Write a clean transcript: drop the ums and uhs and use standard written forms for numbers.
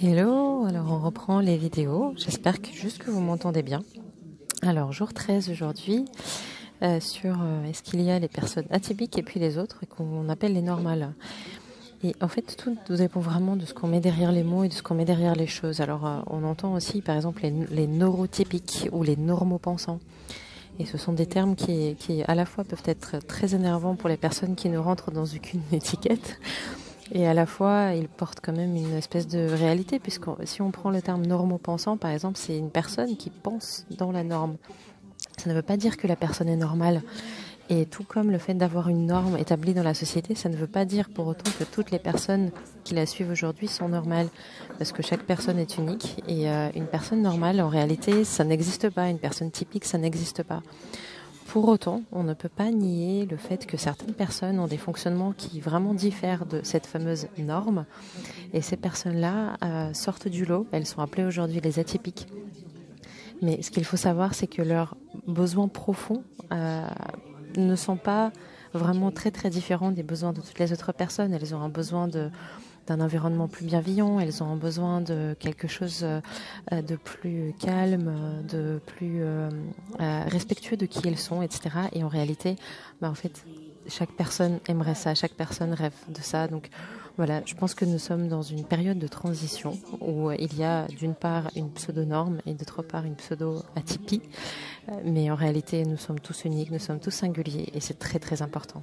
Hello, alors on reprend les vidéos. J'espère que vous m'entendez bien. Alors, jour 13 aujourd'hui, sur est-ce qu'il y a les personnes atypiques et puis les autres qu'on appelle les normales. Et en fait, tout dépend vraiment de ce qu'on met derrière les mots et de ce qu'on met derrière les choses. Alors, on entend aussi, par exemple, les neurotypiques ou les normopensants. Et ce sont des termes qui, à la fois, peuvent être très énervants pour les personnes qui ne rentrent dans aucune étiquette. Et à la fois, ils portent quand même une espèce de réalité, puisque si on prend le terme normopensant, par exemple, c'est une personne qui pense dans la norme. Ça ne veut pas dire que la personne est normale. Et tout comme le fait d'avoir une norme établie dans la société, ça ne veut pas dire pour autant que toutes les personnes qui la suivent aujourd'hui sont normales. Parce que chaque personne est unique. Et une personne normale, en réalité, ça n'existe pas. Une personne typique, ça n'existe pas. Pour autant, on ne peut pas nier le fait que certaines personnes ont des fonctionnements qui vraiment diffèrent de cette fameuse norme. Et ces personnes-là sortent du lot. Elles sont appelées aujourd'hui les atypiques. Mais ce qu'il faut savoir, c'est que leurs besoins profonds ne sont pas vraiment très très différents des besoins de toutes les autres personnes. Elles ont un besoin d'un environnement plus bienveillant, elles ont besoin de quelque chose de plus calme, de plus respectueux de qui elles sont, etc. Et en réalité, en fait, chaque personne aimerait ça, chaque personne rêve de ça. Donc voilà, je pense que nous sommes dans une période de transition où il y a d'une part une pseudo-norme et d'autre part une pseudo-atypie. Mais en réalité, nous sommes tous uniques, nous sommes tous singuliers et c'est très très important.